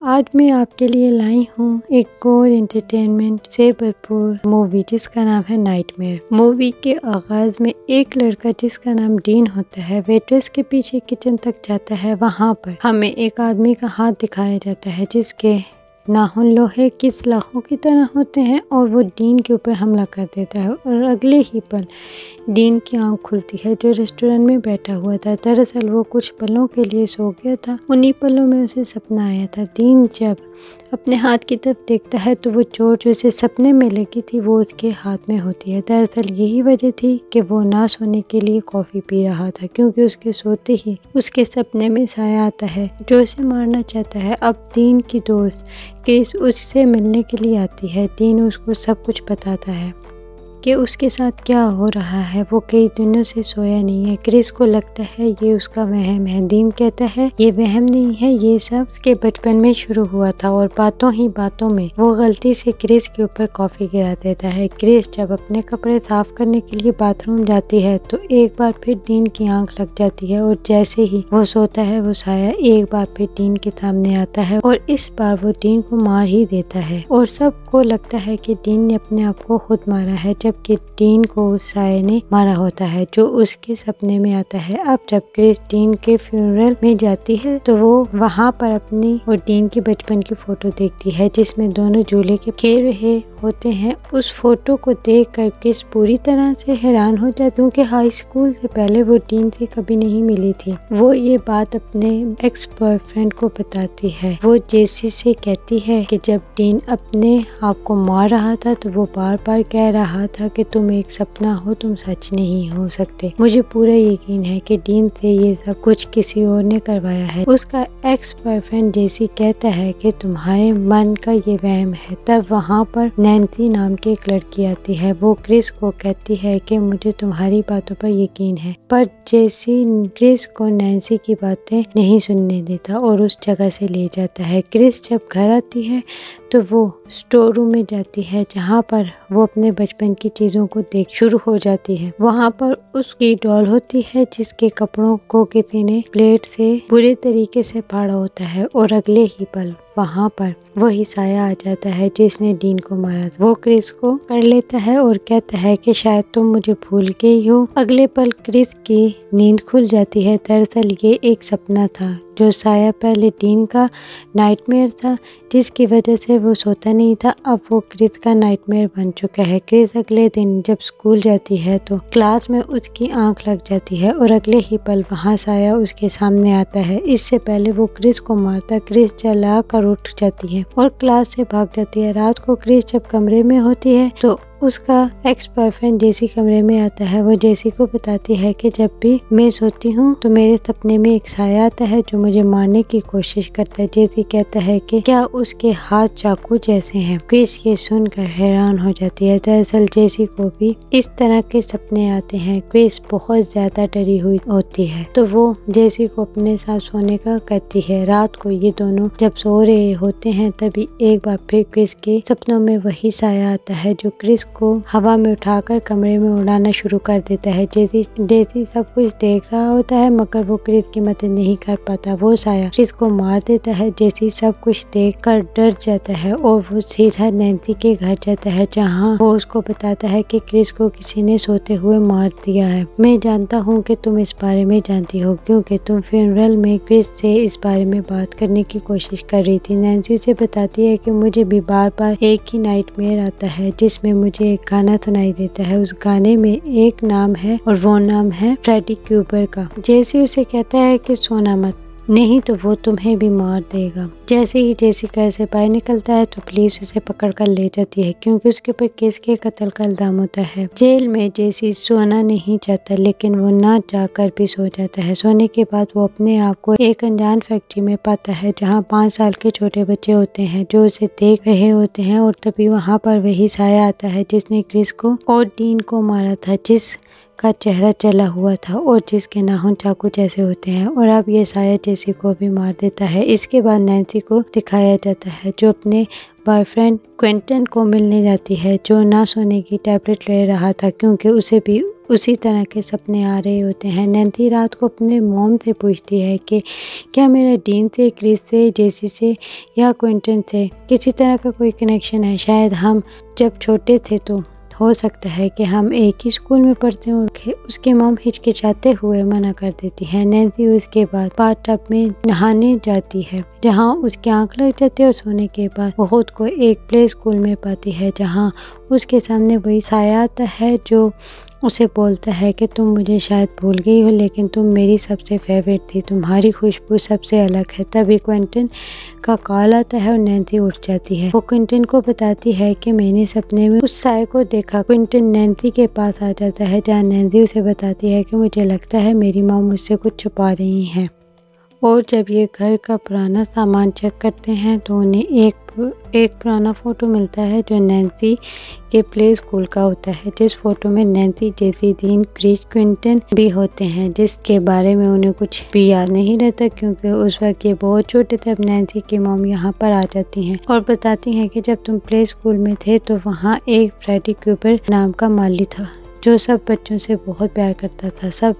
आज मैं आपके लिए लाई हूँ एक कोर एंटरटेनमेंट से भरपूर मूवी जिसका नाम है नाइटमेयर। मूवी के आगाज में एक लड़का जिसका नाम डीन होता है वेट्रेस के पीछे किचन तक जाता है। वहाँ पर हमें एक आदमी का हाथ दिखाया जाता है जिसके नाखून लोहे की सलाखों की तरह होते हैं और वो डीन के ऊपर हमला कर देता है और अगले ही पल डीन की आंख खुलती है जो रेस्टोरेंट में बैठा हुआ था। दरअसल वो कुछ पलों के लिए सो गया था। उन्हीं पलों में उसे सपना आया था। डीन जब अपने हाथ की तरफ देखता है तो वो चोट जो उसे सपने में लगी थी वो उसके हाथ में होती है। दरअसल यही वजह थी कि वो ना सोने के लिए कॉफ़ी पी रहा था क्योंकि उसके सोते ही उसके सपने में साया आता है जो उसे मारना चाहता है। अब डीन की दोस्त क्रिस उससे मिलने के लिए आती है। डीन उसको सब कुछ बताता है कि उसके साथ क्या हो रहा है। वो कई दिनों से सोया नहीं है। क्रिस को लगता है ये उसका वहम है। डीन कहता है ये वहम नहीं है, ये सब उसके बचपन में शुरू हुआ था और बातों ही बातों में वो गलती से क्रिस के ऊपर कॉफ़ी गिरा देता है। क्रिस जब अपने कपड़े साफ करने के लिए बाथरूम जाती है तो एक बार फिर डीन की आंख लग जाती है और जैसे ही वो सोता है वो साया एक बार फिर डीन के सामने आता है और इस बार वो डीन को मार ही देता है और सबको लगता है कि डीन ने अपने आप को खुद मारा है जबकि डीन को उस साये ने मारा होता है जो उसके सपने में आता है। अब जब क्रिस डीन के फ्यूनरल में जाती है तो वो वहाँ पर अपनी और डीन की बचपन की फोटो देखती है जिसमें दोनों झूले के खेल रहे होते हैं। उस फोटो को देखकर क्रिस पूरी तरह से हैरान हो जाती क्योंकि हाई स्कूल से पहले वो डीन से कभी नहीं मिली थी। वो ये बात अपने एक्स बॉयफ्रेंड को बताती है। वो जेसी से कहती है कि जब डीन अपने आप को मार रहा था तो वो बार बार कह रहा था कि तुम एक सपना हो, तुम सच नहीं हो सकते। मुझे पूरा यकीन है कि डीन से ये सब कुछ किसी और ने करवाया है। उसका एक्स बॉयफ्रेंड जेसी कहता है कि तुम्हारे मन का ये वहम है। तब वहाँ पर नैन्सी नाम की एक लड़की आती है। वो क्रिस को कहती है कि मुझे तुम्हारी बातों पर यकीन है, पर जेसी क्रिस को नैन्सी की बातें नहीं सुनने देता और उस जगह से ले जाता है। क्रिस जब घर आती है तो वो स्टोर रूम में जाती है जहाँ पर वो अपने बचपन की चीज़ों को देख शुरू हो जाती है। वहाँ पर उसकी डॉल होती है जिसके कपड़ों को किसी ने प्लेट से बुरे तरीके से फाड़ा होता है और अगले ही पल वहाँ पर वही साया आ जाता है जिसने डीन को मारा था। वो क्रिस को कर लेता है और कहता है कि शायद तुम मुझे भूल गई हो। अगले पल क्रिस की नींद खुल जाती है। दरअसल ये एक सपना था। जो साया पहले डीन का नाइटमेयर था जिसकी वजह से वो सोता नहीं था, अब वो क्रिस का नाइटमेयर बन चुका है। क्रिस अगले दिन जब स्कूल जाती है तो क्लास में उसकी आंख लग जाती है और अगले ही पल वहाँ साया उसके सामने आता है। इससे पहले वो क्रिस को मारता क्रिस जला कर उठ जाती है और क्लास से भाग जाती है। रात को क्रिस जब कमरे में होती है तो उसका एक्स बॉयफ्रेंड जेसी कमरे में आता है। वो जेसी को बताती है कि जब भी मैं सोती हूँ तो मेरे सपने में एक साया आता है जो मुझे मारने की कोशिश करता है। जेसी कहता है कि क्या उसके हाथ चाकू जैसे हैं। क्रिस ये सुनकर हैरान हो जाती है। दरअसल जेसी को भी इस तरह के सपने आते हैं। क्रिस बहुत ज्यादा डरी हुई होती है तो वो जेसी को अपने साथ सोने का कहती है। रात को ये दोनों जब सो रहे होते हैं तभी एक बार फिर क्रिस के सपनों में वही साया आता है जो क्रिस को हवा में उठाकर कमरे में उड़ाना शुरू कर देता है। जेसी सब कुछ देख रहा होता है मगर वो क्रिस की मदद नहीं कर पाता। वो साया क्रिस को मार देता है। जेसी सब कुछ देखकर डर जाता है और वो सीधा नैन्सी के घर जाता है जहाँ वो उसको बताता है कि क्रिस को किसी ने सोते हुए मार दिया है। मैं जानता हूँ कि तुम इस बारे में जानती हो क्योंकि तुम फ्यूनरल में क्रिस से इस बारे में बात करने की कोशिश कर रही थी। नैन्सी उसे बताती है कि मुझे भी बार बार एक ही नाइटमेयर आता है जिसमें मुझे एक गाना सुनाई देता है। उस गाने में एक नाम है और वो नाम है फ्रेडी क्यूबर का। जेसी उसे कहता है कि सोना मत, नहीं तो वो तुम्हें भी मार देगा। जैसे ही जेसी घर से बाहर निकलता है तो पुलिस उसे पकड़ कर ले जाती है क्योंकि उसके ऊपर केस के कत्ल का इल्जाम होता है। जेल में जेसी सोना नहीं चाहता लेकिन वो ना चाहकर भी सो जाता है। सोने के बाद वो अपने आप को एक अनजान फैक्ट्री में पाता है जहाँ 5 साल के छोटे बच्चे होते हैं जो उसे देख रहे होते हैं और तभी वहाँ पर वही साया आता है जिसने क्रिस को और डीन को मारा था। जिस का चेहरा जला हुआ था और जिसके नाखून चाकू जैसे होते हैं, और अब ये शायद जेसी को भी मार देता है। इसके बाद नैन्सी को दिखाया जाता है जो अपने बॉयफ्रेंड क्विंटन को मिलने जाती है, जो ना सोने की टैबलेट ले रहा था क्योंकि उसे भी उसी तरह के सपने आ रहे होते हैं। नैन्सी रात को अपने मॉम से पूछती है कि क्या मेरा डीन से, क्रिस से, जेसी से या क्विंटन से किसी तरह का कोई कनेक्शन है। शायद हम जब छोटे थे तो हो सकता है कि हम एक ही स्कूल में पढ़ते हैं। और उसकी मॉम हिचकिचाते हुए मना कर देती है। नैन्सी उसके बाद बाथटब में नहाने जाती है जहां उसकी आंख लग जाती है और सोने के बाद वो खुद को एक प्ले स्कूल में पाती है जहां उसके सामने वही साया आता है जो उसे बोलता है कि तुम मुझे शायद भूल गई हो लेकिन तुम मेरी सबसे फेवरेट थी, तुम्हारी खुशबू सबसे अलग है। तभी क्विंटन का कॉल आता है और नैन्सी उठ जाती है। वो क्विंटन को बताती है कि मैंने सपने में उस साए को देखा। क्विंटन नैन्सी के पास आ जाता है जहाँ नैन्सी उसे बताती है कि मुझे लगता है मेरी माँ मुझसे कुछ छुपा रही हैं। और जब ये घर का पुराना सामान चेक करते हैं तो उन्हें एक पुराना फ़ोटो मिलता है जो नैन्सी के प्ले स्कूल का होता है, जिस फोटो में नैन्सी, जेसी, डीन, क्रिस, क्विंटन भी होते हैं, जिसके बारे में उन्हें कुछ भी याद नहीं रहता क्योंकि उस वक्त ये बहुत छोटे थे। अब नैन्सी की मॉम यहाँ पर आ जाती हैं और बताती हैं कि जब तुम प्ले स्कूल में थे तो वहाँ एक फ्रेडी क्यूबर नाम का माली था जो सब बच्चों से बहुत प्यार करता था, सब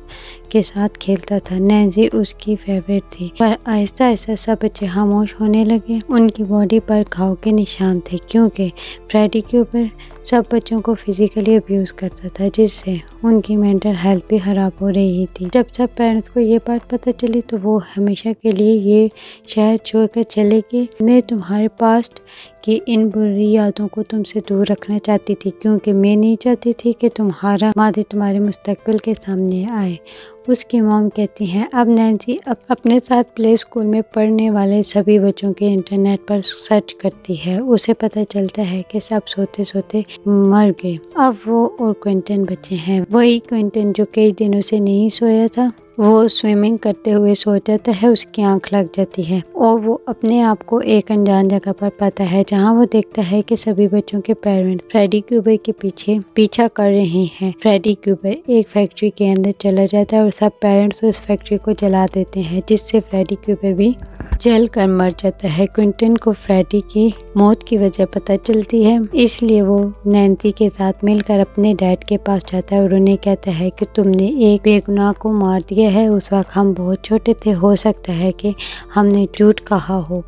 के साथ खेलता था। नैन्सी उसकी फेवरेट थी। पर आहिस्ता आहिस्ता सब बच्चे खामोश होने लगे। उनकी बॉडी पर घाव के निशान थे क्योंकि फ्रेडी के ऊपर सब बच्चों को फिजिकली अब्यूज़ करता था, जिससे उनकी मेंटल हेल्थ भी खराब हो रही थी। जब सब पेरेंट्स को ये बात पता चली तो वो हमेशा के लिए ये शहर छोड़कर चले गए। मैं तुम्हारे पास्ट की इन बुरी यादों को तुमसे दूर रखना चाहती थी क्योंकि मैं नहीं चाहती थी कि तुम्हारा मादी तुम्हारे मुस्तकबिल के सामने आए। उसकी मॉम कहती हैं अब नैन्सी अपने साथ प्ले स्कूल में पढ़ने वाले सभी बच्चों के इंटरनेट पर सर्च करती है। उसे पता चलता है कि सब सोते सोते मर गए। अब वो और क्विंटन बचे हैं। वही क्विंटन जो कई दिनों से नहीं सोया था, वो स्विमिंग करते हुए सो जाता है। उसकी आंख लग जाती है और वो अपने आप को एक अनजान जगह पर पाता है जहां वो देखता है कि सभी बच्चों के पेरेंट्स फ्रेडी क्यूबर के पीछा कर रहे हैं। फ्रेडी क्यूबर एक फैक्ट्री के अंदर चला जाता है और सब पेरेंट्स उस फैक्ट्री को जला देते हैं, जिससे फ्रेडी क्यूबर भी जल कर मर जाता है। क्विंटन को फ्रेडी की मौत की वजह पता चलती है, इसलिए वो नैन्सी के साथ मिलकर अपने डैड के पास जाता है और उन्हें कहता है कि तुमने एक बेगुनाह को मार दिया है। उस वक्त हम बहुत छोटे थे, हो सकता है कि हमने झूठ कहा हो।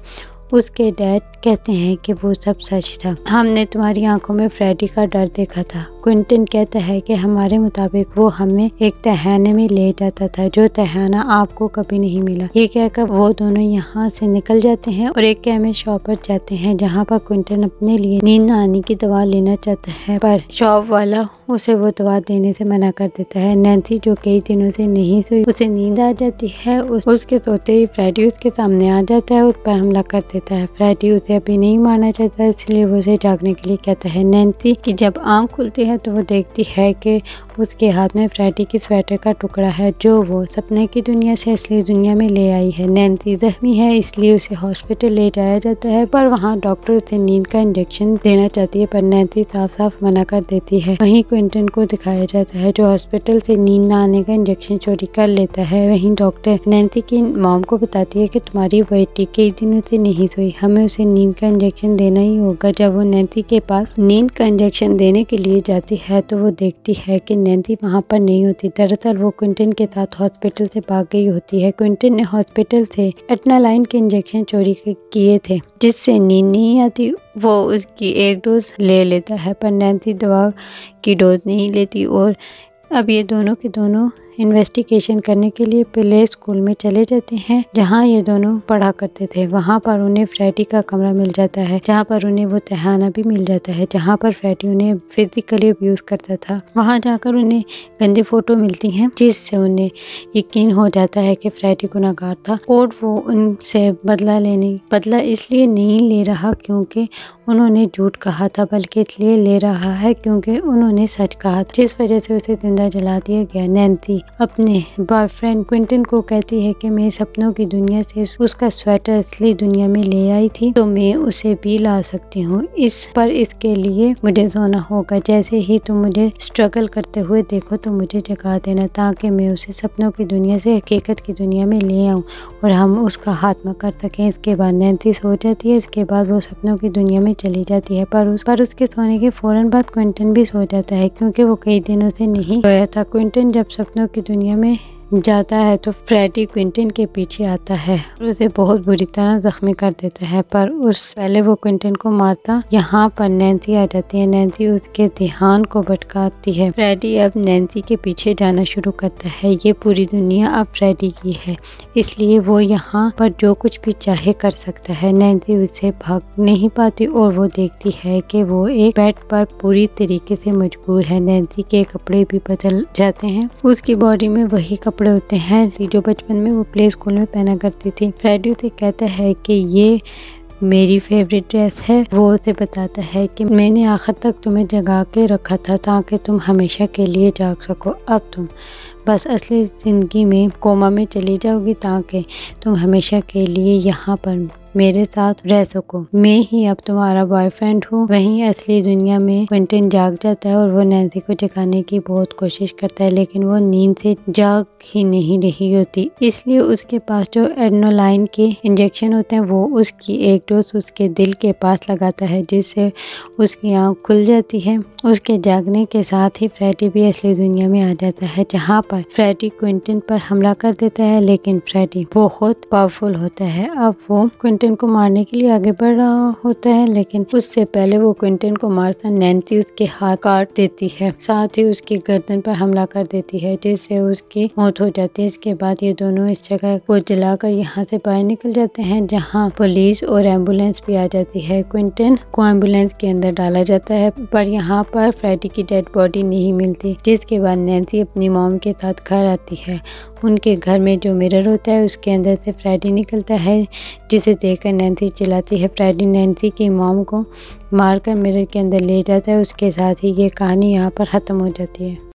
उसके डैड कहते हैं कि वो सब सच था, हमने तुम्हारी आंखों में फ्रेडी का डर देखा था। क्विंटन कहता है कि हमारे मुताबिक वो हमें एक तहखाने में ले जाता था, जो तहखाना आपको कभी नहीं मिला। ये कहकर वो दोनों यहाँ से निकल जाते हैं और एक केमिस्ट शॉप पर जाते हैं जहाँ पर क्विंटन अपने लिए नींद आने की दवा लेना चाहता है, पर शॉप वाला उसे वो दवा देने से मना कर देता है। नैन्सी जो कई दिनों से नहीं सोई, उसे नींद आ जाती है। उसके सोते ही फ्रेडी उसके सामने आ जाता है, उस पर हमला कर देता है। फ्रेडी उसे अभी नहीं मारना चाहता, इसलिए वो उसे जागने के लिए कहता है। नैन्सी की जब आंख खुलती है तो वो देखती है कि उसके हाथ में फ्रेडी की स्वेटर का टुकड़ा है जो वो सपने की दुनिया से असली दुनिया में ले आई है। नैन्सी जख्मी है, इसलिए उसे हॉस्पिटल ले जाया जाता है, पर वहाँ डॉक्टर उसे नींद का इंजेक्शन देना चाहती है, पर नैन्सी साफ साफ मना कर देती है। वहीं क्विंटन को दिखाया जाता है जो हॉस्पिटल से नींद न आने का इंजेक्शन चोरी कर लेता है। वहीं डॉक्टर नैन्सी की मॉम को बताती है कि तुम्हारी बेटी कई दिनों से नहीं सोई, हमें उसे नींद का इंजेक्शन देना ही होगा। जब वो नैन्सी के पास नींद का इंजेक्शन देने के लिए जाती है तो वो देखती है कि नैन्सी वहाँ पर नहीं होती। दरअसल वो क्विंटन के साथ हॉस्पिटल से भाग गई होती है। क्विंटन ने हॉस्पिटल से एड्रेनालाइन के इंजेक्शन चोरी किए थे, जिससे नींद नहीं आती। वो उसकी एक डोज ले लेता है, पर नैन्सी दवा की डोज नहीं लेती और अब ये दोनों के दोनों इन्वेस्टिगेशन करने के लिए प्ले स्कूल में चले जाते हैं जहां ये दोनों पढ़ा करते थे। वहां पर उन्हें फ्रेडी का कमरा मिल जाता है, जहां पर उन्हें वो तहखाना भी मिल जाता है जहां पर फ्रेडी उन्हें फिजिकली अब्यूज करता था। वहां जाकर उन्हें गंदी फोटो मिलती हैं, जिससे उन्हें यकीन हो जाता है कि फ्रेडी गुनहगार था और वो उनसे बदला इसलिए नहीं ले रहा क्योंकि उन्होंने झूठ कहा था, बल्कि इसलिए ले रहा है क्योंकि उन्होंने सच कहा था, जिस वजह से उसे जिंदा जला दिया गया। नैन्सी अपने बॉयफ्रेंड क्विंटन को कहती है कि मैं सपनों की दुनिया से उसका स्वेटर असली दुनिया में ले आई थी, तो मैं उसे भी ला सकती हूँ। इसके लिए मुझे सोना होगा। जैसे ही तुम मुझे स्ट्रगल करते हुए देखो तो मुझे जगा देना, ताकि मैं उसे सपनों की दुनिया से हकीकत की दुनिया में ले आऊँ और हम उसका खात्मा कर सकें। इसके बाद नैन्सी सो जाती है। इसके बाद वो सपनों की दुनिया में चली जाती है, पर उसके सोने के फौरन बाद क्विंटन भी सो जाता है, क्योंकि वो कई दिनों से नहीं सोया था। क्विंटन जब सपनों की दुनिया में जाता है तो फ्रेडी क्विंटन के पीछे आता है और उसे बहुत बुरी तरह जख्मी कर देता है, पर उस पहले वो क्विंटन को मारता। यहाँ पर नैन्सी आ जाती है। नैन्सी उसके ध्यान को भटकाती है। फ्रेडी अब नैन्सी के पीछे जाना शुरू करता है। ये पूरी दुनिया अब फ्रेडी की है, इसलिए वो यहाँ पर जो कुछ भी चाहे कर सकता है। नैन्सी उससे भाग नहीं पाती और वो देखती है कि वो एक बेड पर पूरी तरीके से मजबूर है। नैन्सी के कपड़े भी बदल जाते हैं। उसकी बॉडी में वही कपड़े होते हैं जो बचपन में वो प्ले स्कूल में पहना करती थी। फ्रेडी उसे कहता है कि ये मेरी फेवरेट ड्रेस है। वो उसे बताता है कि मैंने आखिर तक तुम्हें जगा के रखा था ताकि तुम हमेशा के लिए जाग सको। अब तुम बस असली ज़िंदगी में कोमा में चली जाओगी ताकि तुम हमेशा के लिए यहाँ पर मेरे साथ रह सको। मैं ही अब तुम्हारा बॉयफ्रेंड हूँ। वहीं असली दुनिया में क्विंटन जाग जाता है और वो नैन्सी को जगाने की बहुत कोशिश करता है, लेकिन वो नींद से जाग ही नहीं रही होती। इसलिए उसके पास जो एड्रेनालाइन के इंजेक्शन होते हैं वो उसकी एक डोज उसके दिल के पास लगाता है, जिससे उसकी आँख खुल जाती है। उसके जागने के साथ ही फ्रेडी भी असली दुनिया में आ जाता है, जहाँ पर फ्रेडी क्विंटन पर हमला कर देता है, लेकिन फ्रेडी बहुत पावरफुल होता है। अब वो क्विंटन को मारने के लिए आगे बढ़ रहा होता है, लेकिन उससे पहले वो क्विंटन को मारता नैन्सी उसके हाथ काट देती है, साथ ही उसकी गर्दन पर हमला कर देती है, जिससे उसकी मौत हो जाती है। इसके बाद ये दोनों इस जगह को जलाकर यहाँ से बाहर निकल जाते हैं, जहाँ पुलिस और एम्बुलेंस भी आ जाती है। क्विंटन को एम्बुलेंस के अंदर डाला जाता है, पर यहाँ पर फ्रेडी की डेड बॉडी नहीं मिलती, जिसके बाद नैन्सी अपनी मॉम के साथ घर आती है। उनके घर में जो मिरर होता है उसके अंदर से फ्रेडी निकलता है, जिसे देखकर नैन्सी चिल्लाती है। फ्रेडी नैन्सी की मॉम को मारकर मिरर के अंदर ले जाता है। उसके साथ ही ये कहानी यहाँ पर ख़त्म हो जाती है।